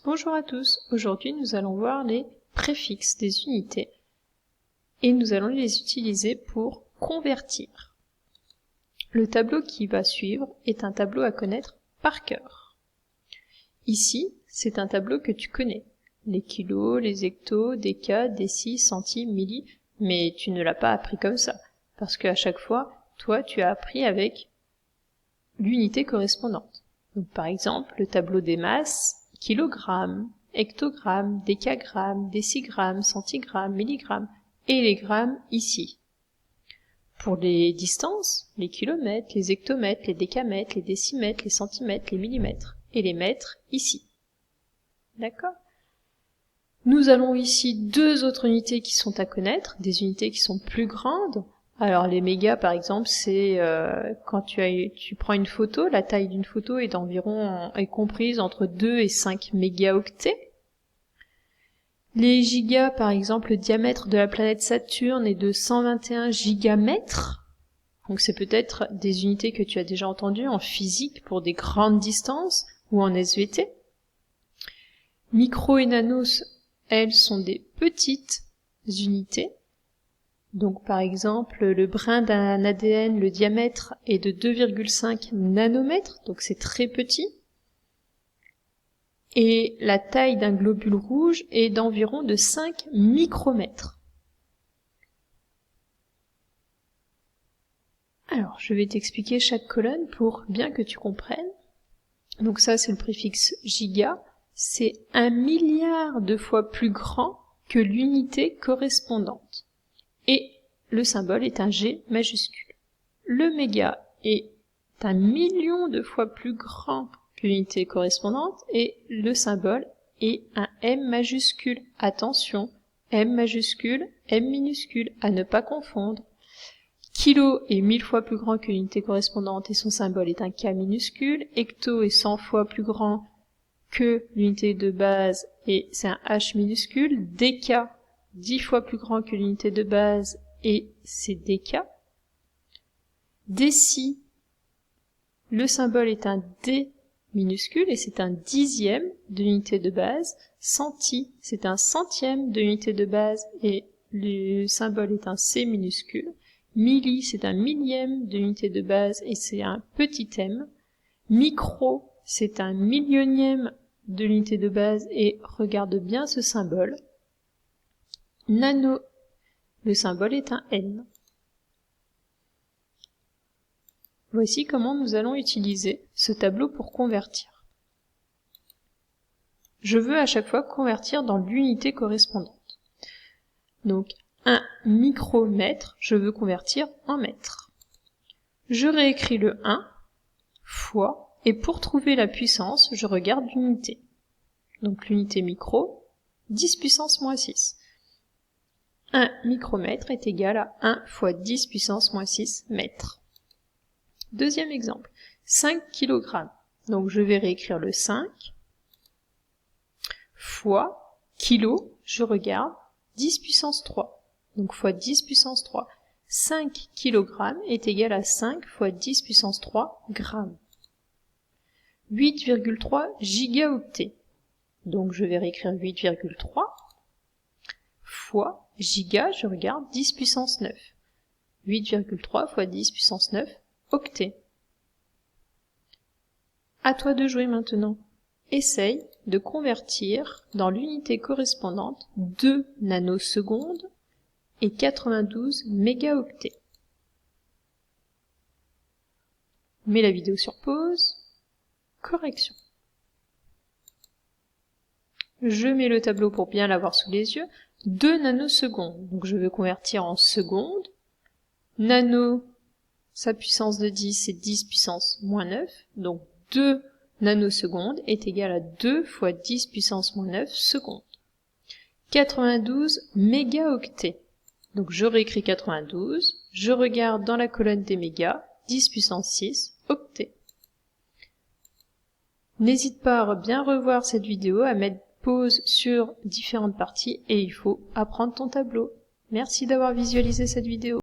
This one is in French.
Bonjour à tous, aujourd'hui nous allons voir les préfixes des unités et nous allons les utiliser pour convertir. Le tableau qui va suivre est un tableau à connaître par cœur. Ici, c'est un tableau que tu connais, les kilos, les hectos, déca, déci, centi, milli, mais tu ne l'as pas appris comme ça, parce qu'à chaque fois, toi tu as appris avec l'unité correspondante. Donc par exemple, le tableau des masses, kilogrammes, hectogrammes, décagrammes, décigrammes, centigrammes, milligrammes, et les grammes ici. Pour les distances, les kilomètres, les hectomètres, les décamètres, les décimètres, les centimètres, les millimètres, et les mètres ici. D'accord ? Nous avons ici deux autres unités qui sont à connaître, des unités qui sont plus grandes. Alors les mégas par exemple, c'est quand tu prends une photo, la taille d'une photo est comprise entre 2 et 5 mégaoctets. Les gigas par exemple, le diamètre de la planète Saturne est de 121 gigamètres. Donc c'est peut-être des unités que tu as déjà entendues en physique pour des grandes distances ou en SVT. Micro et nanos, elles sont des petites unités. Donc par exemple, le brin d'un ADN, le diamètre est de 2,5 nanomètres, donc c'est très petit. Et la taille d'un globule rouge est d'environ de 5 micromètres. Alors, je vais t'expliquer chaque colonne pour bien que tu comprennes. Donc ça, c'est le préfixe giga. C'est 1 milliard de fois plus grand que l'unité correspondante. Et le symbole est un G majuscule. Le méga est 1 million de fois plus grand que l'unité correspondante et le symbole est un M majuscule. Attention, M majuscule, M minuscule, à ne pas confondre. Kilo est 1000 fois plus grand que l'unité correspondante et son symbole est un K minuscule. Hecto est 100 fois plus grand que l'unité de base et c'est un H minuscule. Déca, 10 fois plus grand que l'unité de base et c'est déca. Déci, le symbole est un D minuscule et c'est un dixième de l'unité de base. Centi, c'est un centième de l'unité de base et le symbole est un C minuscule. Milli, c'est un millième de l'unité de base et c'est un petit m. Micro, c'est un millionième de l'unité de base et regarde bien ce symbole. Nano, le symbole est un N. Voici comment nous allons utiliser ce tableau pour convertir. Je veux à chaque fois convertir dans l'unité correspondante. Donc 1 micromètre, je veux convertir en mètre. Je réécris le 1 fois, et pour trouver la puissance, je regarde l'unité. Donc l'unité micro, 10 puissance moins 6. 1 micromètre est égal à 1 fois 10 puissance moins 6 mètres. Deuxième exemple, 5 kg. Donc je vais réécrire le 5 fois kilo, je regarde, 10 puissance 3. Donc fois 10 puissance 3. 5 kg est égal à 5 fois 10 puissance 3 grammes. 8,3 gigaoctets. Donc je vais réécrire 8,3 fois giga, je regarde, 10 puissance 9. 8,3 fois 10 puissance 9 octets. À toi de jouer maintenant. Essaye de convertir dans l'unité correspondante 2 nanosecondes et 92 mégaoctets. Mets la vidéo sur pause. Correction. Je mets le tableau pour bien l'avoir sous les yeux. 2 nanosecondes. Donc je veux convertir en secondes. Nano, sa puissance de 10, c'est 10 puissance moins 9. Donc 2 nanosecondes est égal à 2 fois 10 puissance moins 9 secondes. 92 mégaoctets. Donc je réécris 92, je regarde dans la colonne des mégas, 10 puissance 6 octets. N'hésite pas à bien revoir cette vidéo, à mettre pause sur différentes parties et il faut apprendre ton tableau. Merci d'avoir visualisé cette vidéo.